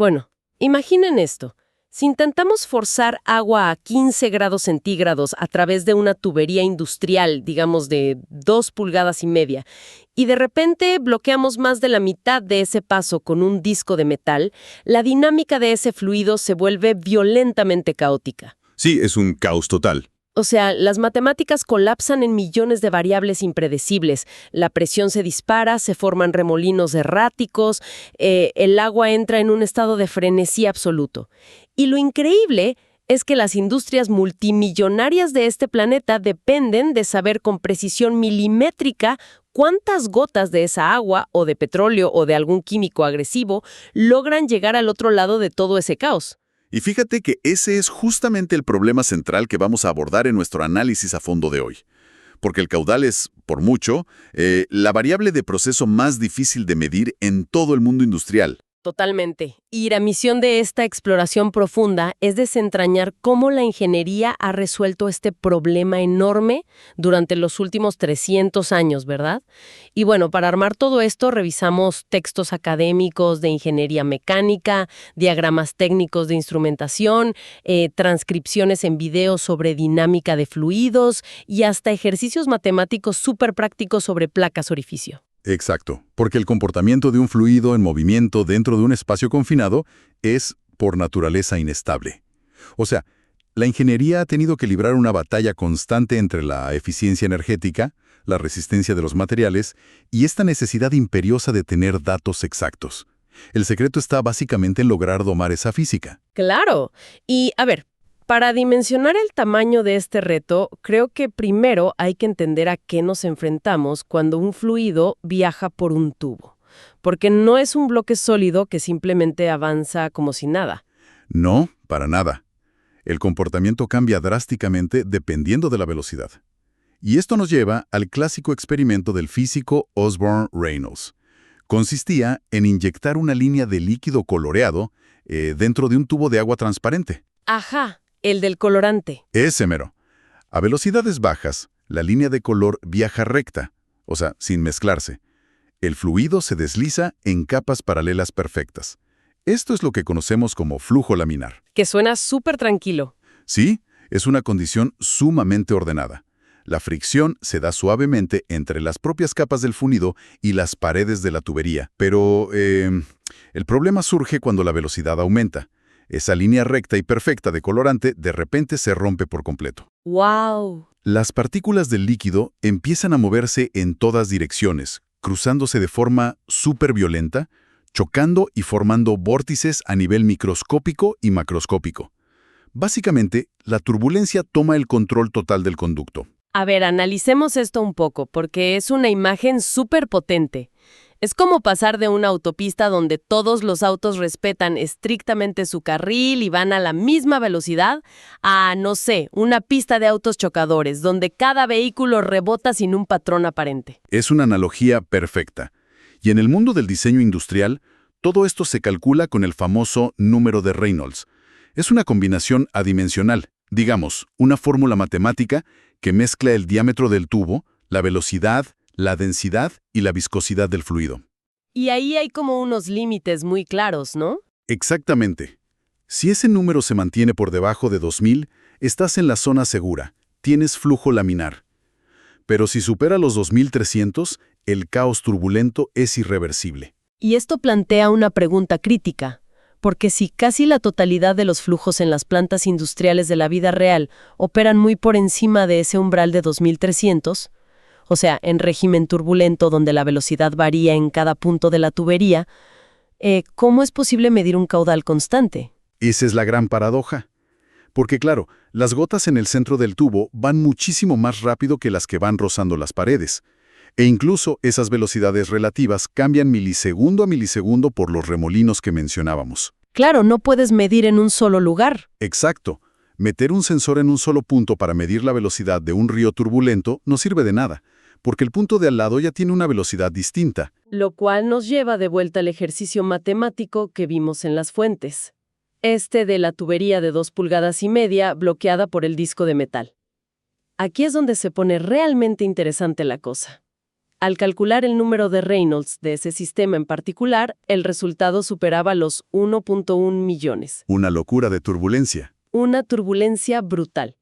Bueno, imaginen esto. Si intentamos forzar agua a 15 grados centígrados a través de una tubería industrial, digamos de 2,5 pulgadas, y de repente bloqueamos más de la mitad de ese paso con un disco de metal, la dinámica de ese fluido se vuelve violentamente caótica. Sí, es un caos total. O sea, las matemáticas colapsan en millones de variables impredecibles. La presión se dispara, se forman remolinos erráticos, el agua entra en un estado de frenesí absoluto. Y lo increíble es que las industrias multimillonarias de este planeta dependen de saber con precisión milimétrica cuántas gotas de esa agua, o de petróleo, o de algún químico agresivo, logran llegar al otro lado de todo ese caos. Y fíjate que ese es justamente el problema central que vamos a abordar en nuestro análisis a fondo de hoy. Porque el caudal es, por mucho, la variable de proceso más difícil de medir en todo el mundo industrial. Totalmente. Y la misión de esta exploración profunda es desentrañar cómo la ingeniería ha resuelto este problema enorme durante los últimos 300 años, ¿verdad? Y bueno, para armar todo esto revisamos textos académicos de ingeniería mecánica, diagramas técnicos de instrumentación, transcripciones en video sobre dinámica de fluidos y hasta ejercicios matemáticos súper prácticos sobre placas orificio. Exacto, porque el comportamiento de un fluido en movimiento dentro de un espacio confinado es, por naturaleza, inestable. O sea, la ingeniería ha tenido que librar una batalla constante entre la eficiencia energética, la resistencia de los materiales y esta necesidad imperiosa de tener datos exactos. El secreto está básicamente en lograr domar esa física. Claro. Y, a ver, para dimensionar el tamaño de este reto, creo que primero hay que entender a qué nos enfrentamos cuando un fluido viaja por un tubo. Porque no es un bloque sólido que simplemente avanza como si nada. No, para nada. El comportamiento cambia drásticamente dependiendo de la velocidad. Y esto nos lleva al clásico experimento del físico Osborne Reynolds. Consistía en inyectar una línea de líquido coloreado dentro de un tubo de agua transparente. Ajá, el del colorante. Ese mero. A velocidades bajas, la línea de color viaja recta, o sea, sin mezclarse. El fluido se desliza en capas paralelas perfectas. Esto es lo que conocemos como flujo laminar. Que suena súper tranquilo. Sí, es una condición sumamente ordenada. La fricción se da suavemente entre las propias capas del fluido y las paredes de la tubería. Pero el problema surge cuando la velocidad aumenta. Esa línea recta y perfecta de colorante de repente se rompe por completo. ¡Wow! Las partículas del líquido empiezan a moverse en todas direcciones, cruzándose de forma súper violenta, chocando y formando vórtices a nivel microscópico y macroscópico. Básicamente, la turbulencia toma el control total del conducto. A ver, analicemos esto un poco, porque es una imagen súper potente. Es como pasar de una autopista donde todos los autos respetan estrictamente su carril y van a la misma velocidad, a, no sé, una pista de autos chocadores, donde cada vehículo rebota sin un patrón aparente. Es una analogía perfecta. Y en el mundo del diseño industrial, todo esto se calcula con el famoso número de Reynolds. Es una combinación adimensional, digamos, una fórmula matemática que mezcla el diámetro del tubo, la velocidad, la densidad y la viscosidad del fluido. Y ahí hay como unos límites muy claros, ¿no? Exactamente. Si ese número se mantiene por debajo de 2000, estás en la zona segura, tienes flujo laminar. Pero si supera los 2300, el caos turbulento es irreversible. Y esto plantea una pregunta crítica, porque si casi la totalidad de los flujos en las plantas industriales de la vida real operan muy por encima de ese umbral de 2300, o sea, en régimen turbulento donde la velocidad varía en cada punto de la tubería, ¿cómo es posible medir un caudal constante? Esa es la gran paradoja. Porque claro, las gotas en el centro del tubo van muchísimo más rápido que las que van rozando las paredes. E incluso esas velocidades relativas cambian milisegundo a milisegundo por los remolinos que mencionábamos. Claro, no puedes medir en un solo lugar. Exacto. Meter un sensor en un solo punto para medir la velocidad de un río turbulento no sirve de nada, porque el punto de al lado ya tiene una velocidad distinta. Lo cual nos lleva de vuelta al ejercicio matemático que vimos en las fuentes. Este de la tubería de 2,5 pulgadas bloqueada por el disco de metal. Aquí es donde se pone realmente interesante la cosa. Al calcular el número de Reynolds de ese sistema en particular, el resultado superaba los 1.1 millones. Una locura de turbulencia. Una turbulencia brutal.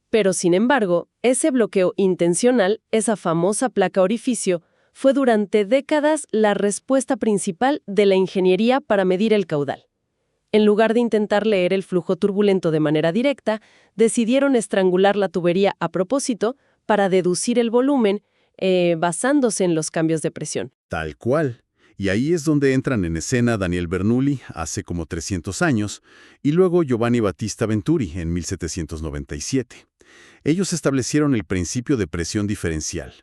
Pero, sin embargo, ese bloqueo intencional, esa famosa placa orificio, fue durante décadas la respuesta principal de la ingeniería para medir el caudal. En lugar de intentar leer el flujo turbulento de manera directa, decidieron estrangular la tubería a propósito para deducir el volumen basándose en los cambios de presión. Tal cual. Y ahí es donde entran en escena Daniel Bernoulli hace como 300 años y luego Giovanni Battista Venturi en 1797. Ellos establecieron el principio de presión diferencial.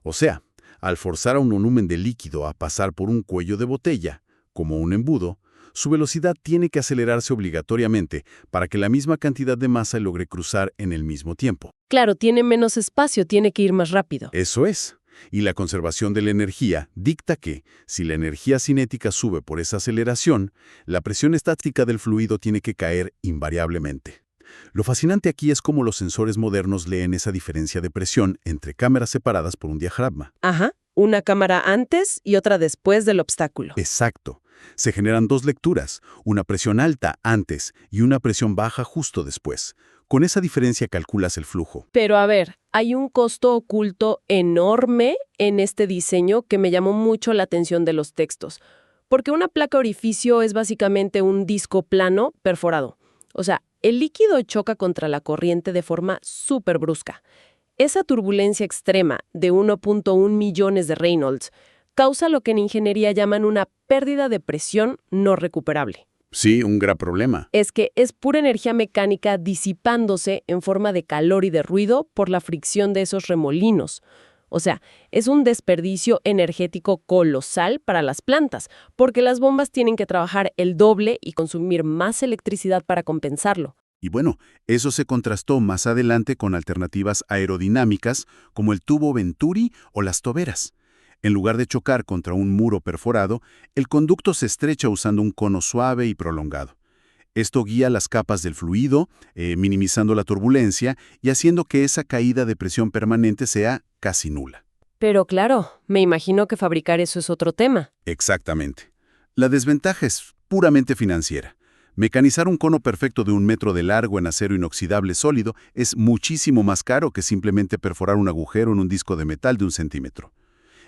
O sea, al forzar a un volumen de líquido a pasar por un cuello de botella, como un embudo, su velocidad tiene que acelerarse obligatoriamente para que la misma cantidad de masa logre cruzar en el mismo tiempo. Claro, tiene menos espacio, tiene que ir más rápido. Eso es. Y la conservación de la energía dicta que, si la energía cinética sube por esa aceleración, la presión estática del fluido tiene que caer invariablemente. Lo fascinante aquí es cómo los sensores modernos leen esa diferencia de presión entre cámaras separadas por un diafragma. Ajá, una cámara antes y otra después del obstáculo. Exacto. Se generan dos lecturas, una presión alta antes y una presión baja justo después. Con esa diferencia calculas el flujo. Pero a ver, hay un costo oculto enorme en este diseño que me llamó mucho la atención de los textos. Porque una placa orificio es básicamente un disco plano perforado. O sea, el líquido choca contra la corriente de forma súper brusca. Esa turbulencia extrema de 1.1 millones de Reynolds causa lo que en ingeniería llaman una pérdida de presión no recuperable. Sí, un gran problema. Es que es pura energía mecánica disipándose en forma de calor y de ruido por la fricción de esos remolinos. O sea, es un desperdicio energético colosal para las plantas, porque las bombas tienen que trabajar el doble y consumir más electricidad para compensarlo. Y bueno, eso se contrastó más adelante con alternativas aerodinámicas como el tubo Venturi o las toberas. En lugar de chocar contra un muro perforado, el conducto se estrecha usando un cono suave y prolongado. Esto guía las capas del fluido, minimizando la turbulencia y haciendo que esa caída de presión permanente sea casi nula. Pero claro, me imagino que fabricar eso es otro tema. Exactamente. La desventaja es puramente financiera. Mecanizar un cono perfecto de 1 metro de largo en acero inoxidable sólido es muchísimo más caro que simplemente perforar un agujero en un disco de metal de 1 centímetro.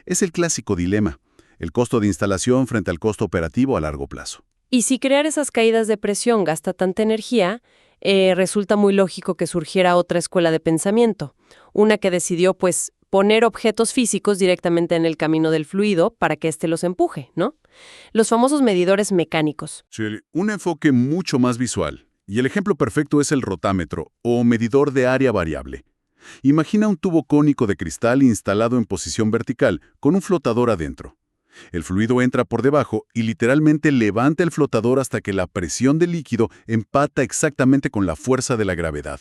Es el clásico dilema, el costo de instalación frente al costo operativo a largo plazo. Y si crear esas caídas de presión gasta tanta energía, resulta muy lógico que surgiera otra escuela de pensamiento, una que decidió, pues, poner objetos físicos directamente en el camino del fluido para que éste los empuje, ¿no? Los famosos medidores mecánicos. Sí, un enfoque mucho más visual. Y el ejemplo perfecto es el rotámetro, o medidor de área variable. Imagina un tubo cónico de cristal instalado en posición vertical, con un flotador adentro. El fluido entra por debajo y literalmente levanta el flotador hasta que la presión del líquido empata exactamente con la fuerza de la gravedad.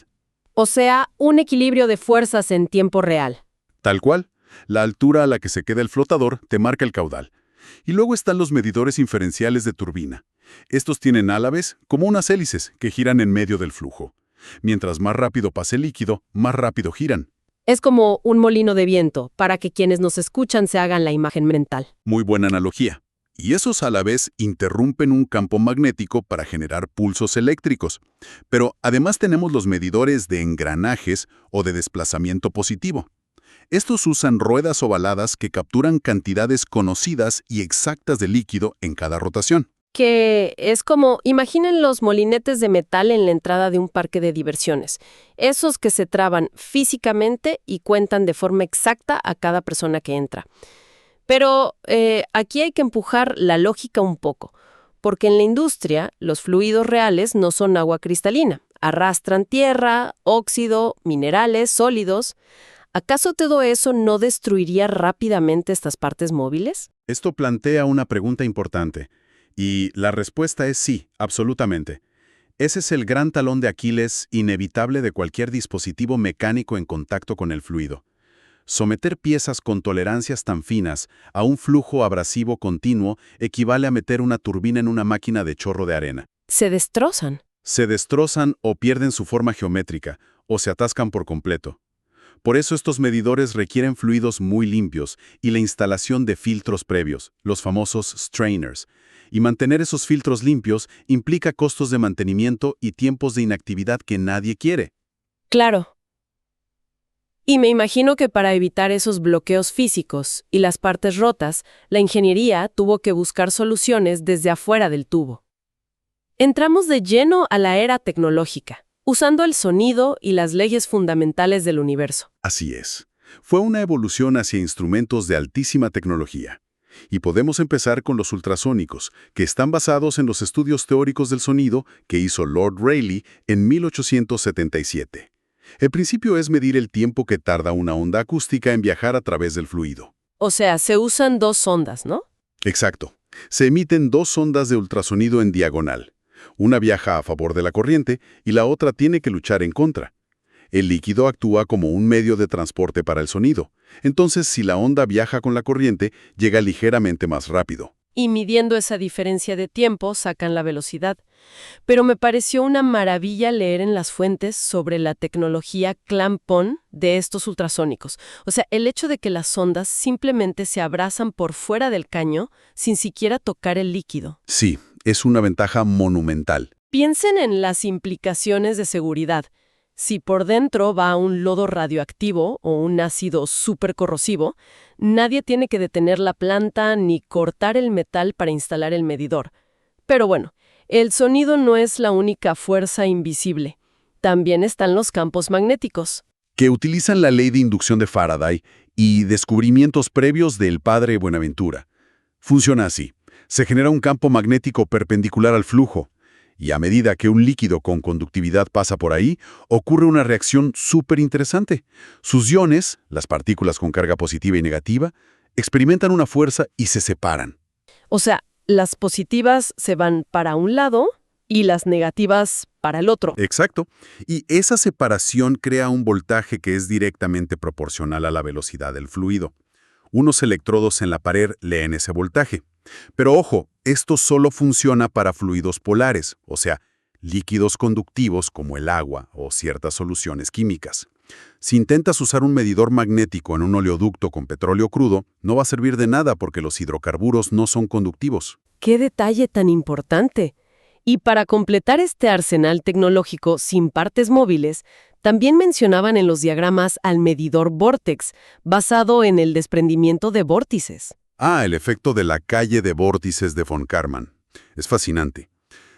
O sea, un equilibrio de fuerzas en tiempo real. Tal cual, la altura a la que se queda el flotador te marca el caudal. Y luego están los medidores inferenciales de turbina. Estos tienen álabes, como unas hélices, que giran en medio del flujo. Mientras más rápido pase el líquido, más rápido giran. Es como un molino de viento, para que quienes nos escuchan se hagan la imagen mental. Muy buena analogía. Y esos a la vez interrumpen un campo magnético para generar pulsos eléctricos. Pero además tenemos los medidores de engranajes o de desplazamiento positivo. Estos usan ruedas ovaladas que capturan cantidades conocidas y exactas de líquido en cada rotación. Que es como, imaginen los molinetes de metal en la entrada de un parque de diversiones. Esos que se traban físicamente y cuentan de forma exacta a cada persona que entra. Pero aquí hay que empujar la lógica un poco, porque en la industria los fluidos reales no son agua cristalina. Arrastran tierra, óxido, minerales, sólidos. ¿Acaso todo eso no destruiría rápidamente estas partes móviles? Esto plantea una pregunta importante. Y la respuesta es sí, absolutamente. Ese es el gran talón de Aquiles inevitable de cualquier dispositivo mecánico en contacto con el fluido. Someter piezas con tolerancias tan finas a un flujo abrasivo continuo equivale a meter una turbina en una máquina de chorro de arena. Se destrozan. Se destrozan o pierden su forma geométrica, o se atascan por completo. Por eso estos medidores requieren fluidos muy limpios y la instalación de filtros previos, los famosos strainers. Y mantener esos filtros limpios implica costos de mantenimiento y tiempos de inactividad que nadie quiere. Claro. Y me imagino que para evitar esos bloqueos físicos y las partes rotas, la ingeniería tuvo que buscar soluciones desde afuera del tubo. Entramos de lleno a la era tecnológica, usando el sonido y las leyes fundamentales del universo. Así es. Fue una evolución hacia instrumentos de altísima tecnología. Y podemos empezar con los ultrasónicos, que están basados en los estudios teóricos del sonido que hizo Lord Rayleigh en 1877. El principio es medir el tiempo que tarda una onda acústica en viajar a través del fluido. O sea, se usan dos ondas, ¿no? Exacto. Se emiten dos ondas de ultrasonido en diagonal. Una viaja a favor de la corriente y la otra tiene que luchar en contra. El líquido actúa como un medio de transporte para el sonido. Entonces, si la onda viaja con la corriente, llega ligeramente más rápido. Y midiendo esa diferencia de tiempo, sacan la velocidad. Pero me pareció una maravilla leer en las fuentes sobre la tecnología clamp-on de estos ultrasónicos. O sea, el hecho de que las ondas simplemente se abrazan por fuera del caño sin siquiera tocar el líquido. Sí, es una ventaja monumental. Piensen en las implicaciones de seguridad. Si por dentro va un lodo radioactivo o un ácido supercorrosivo, nadie tiene que detener la planta ni cortar el metal para instalar el medidor. Pero bueno, el sonido no es la única fuerza invisible. También están los campos magnéticos. Que utilizan la ley de inducción de Faraday y descubrimientos previos del padre Buenaventura. Funciona así. Se genera un campo magnético perpendicular al flujo. Y a medida que un líquido con conductividad pasa por ahí, ocurre una reacción súper interesante. Sus iones, las partículas con carga positiva y negativa, experimentan una fuerza y se separan. O sea, las positivas se van para un lado y las negativas para el otro. Exacto. Y esa separación crea un voltaje que es directamente proporcional a la velocidad del fluido. Unos electrodos en la pared leen ese voltaje. Pero ojo, esto solo funciona para fluidos polares, o sea, líquidos conductivos como el agua o ciertas soluciones químicas. Si intentas usar un medidor magnético en un oleoducto con petróleo crudo, no va a servir de nada porque los hidrocarburos no son conductivos. ¡Qué detalle tan importante! Y para completar este arsenal tecnológico sin partes móviles, también mencionaban en los diagramas al medidor Vortex, basado en el desprendimiento de vórtices. Ah, el efecto de la calle de vórtices de von Karman. Es fascinante.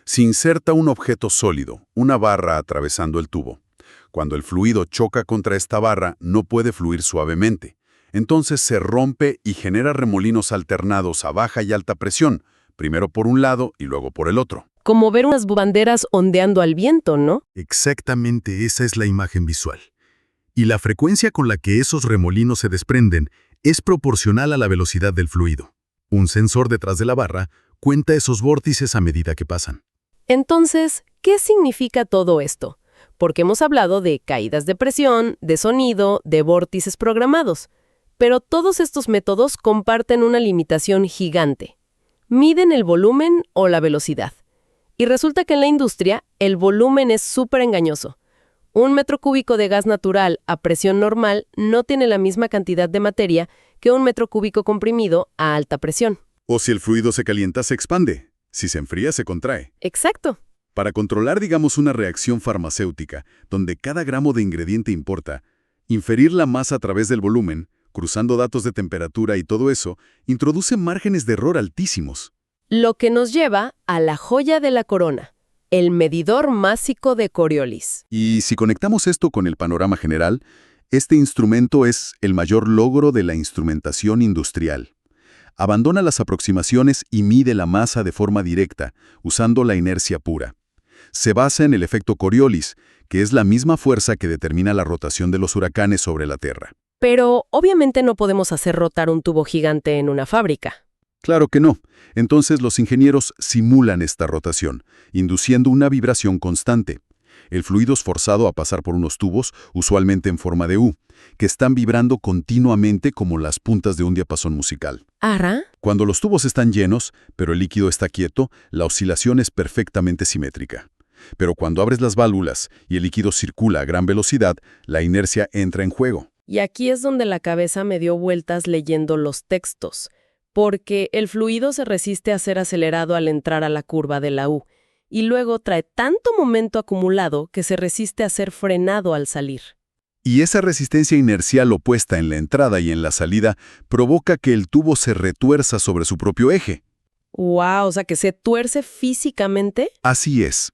Se inserta un objeto sólido, una barra atravesando el tubo. Cuando el fluido choca contra esta barra, no puede fluir suavemente. Entonces se rompe y genera remolinos alternados a baja y alta presión, primero por un lado y luego por el otro. Como ver unas banderas ondeando al viento, ¿no? Exactamente esa es la imagen visual. Y la frecuencia con la que esos remolinos se desprenden es proporcional a la velocidad del fluido. Un sensor detrás de la barra cuenta esos vórtices a medida que pasan. Entonces, ¿qué significa todo esto? Porque hemos hablado de caídas de presión, de sonido, de vórtices programados. Pero todos estos métodos comparten una limitación gigante. Miden el volumen o la velocidad. Y resulta que en la industria, el volumen es súper engañoso. Un metro cúbico de gas natural a presión normal no tiene la misma cantidad de materia que un metro cúbico comprimido a alta presión. O si el fluido se calienta, se expande. Si se enfría, se contrae. Exacto. Para controlar, digamos, una reacción farmacéutica, donde cada gramo de ingrediente importa, inferir la masa a través del volumen, cruzando datos de temperatura y todo eso, introduce márgenes de error altísimos. Lo que nos lleva a la joya de la corona, el medidor másico de Coriolis. Y si conectamos esto con el panorama general, este instrumento es el mayor logro de la instrumentación industrial. Abandona las aproximaciones y mide la masa de forma directa, usando la inercia pura. Se basa en el efecto Coriolis, que es la misma fuerza que determina la rotación de los huracanes sobre la Tierra. Pero obviamente no podemos hacer rotar un tubo gigante en una fábrica. Claro que no. Entonces los ingenieros simulan esta rotación, induciendo una vibración constante. El fluido es forzado a pasar por unos tubos, usualmente en forma de U, que están vibrando continuamente como las puntas de un diapasón musical. ¿Arra? Cuando los tubos están llenos, pero el líquido está quieto, la oscilación es perfectamente simétrica. Pero cuando abres las válvulas y el líquido circula a gran velocidad, la inercia entra en juego. Y aquí es donde la cabeza me dio vueltas leyendo los textos, porque el fluido se resiste a ser acelerado al entrar a la curva de la U, y luego trae tanto momento acumulado que se resiste a ser frenado al salir. Y esa resistencia inercial opuesta en la entrada y en la salida provoca que el tubo se retuerza sobre su propio eje. ¡Wow! O sea, que se tuerce físicamente. Así es.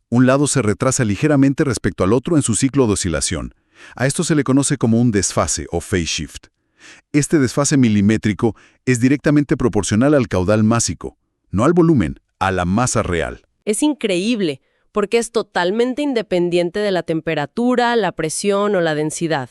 Un lado se retrasa ligeramente respecto al otro en su ciclo de oscilación. A esto se le conoce como un desfase o phase shift. Este desfase milimétrico es directamente proporcional al caudal másico, no al volumen, a la masa real. Es increíble, porque es totalmente independiente de la temperatura, la presión o la densidad.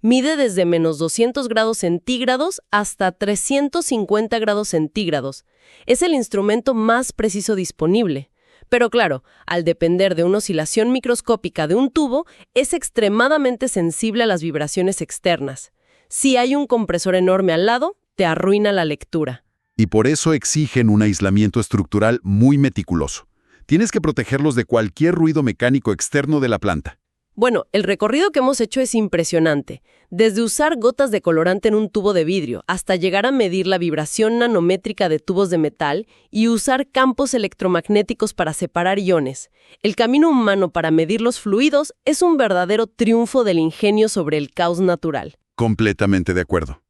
Mide desde menos 200 grados centígrados hasta 350 grados centígrados. Es el instrumento más preciso disponible. Pero claro, al depender de una oscilación microscópica de un tubo, es extremadamente sensible a las vibraciones externas. Si hay un compresor enorme al lado, te arruina la lectura. Y por eso exigen un aislamiento estructural muy meticuloso. Tienes que protegerlos de cualquier ruido mecánico externo de la planta. Bueno, el recorrido que hemos hecho es impresionante. Desde usar gotas de colorante en un tubo de vidrio hasta llegar a medir la vibración nanométrica de tubos de metal y usar campos electromagnéticos para separar iones. El camino humano para medir los fluidos es un verdadero triunfo del ingenio sobre el caos natural. Completamente de acuerdo.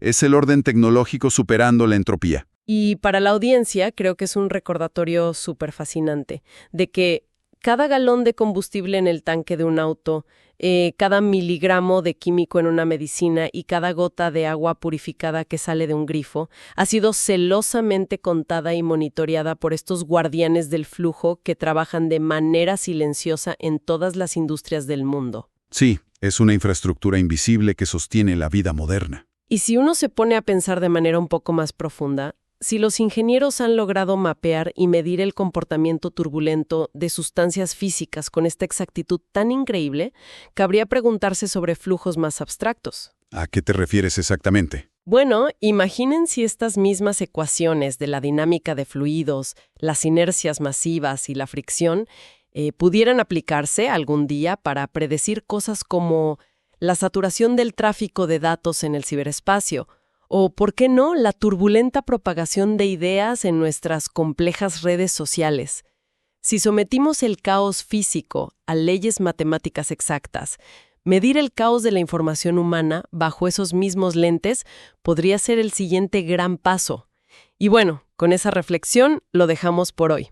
Es el orden tecnológico superando la entropía. Y para la audiencia creo que es un recordatorio súper fascinante de que cada galón de combustible en el tanque de un auto, cada miligramo de químico en una medicina y cada gota de agua purificada que sale de un grifo ha sido celosamente contada y monitoreada por estos guardianes del flujo que trabajan de manera silenciosa en todas las industrias del mundo. Sí, es una infraestructura invisible que sostiene la vida moderna. Y si uno se pone a pensar de manera un poco más profunda, si los ingenieros han logrado mapear y medir el comportamiento turbulento de sustancias físicas con esta exactitud tan increíble, cabría preguntarse sobre flujos más abstractos. ¿A qué te refieres exactamente? Bueno, imaginen si estas mismas ecuaciones de la dinámica de fluidos, las inercias masivas y la fricción pudieran aplicarse algún día para predecir cosas como la saturación del tráfico de datos en el ciberespacio, o, ¿por qué no?, la turbulenta propagación de ideas en nuestras complejas redes sociales. Si sometimos el caos físico a leyes matemáticas exactas, medir el caos de la información humana bajo esos mismos lentes podría ser el siguiente gran paso. Y bueno, con esa reflexión lo dejamos por hoy.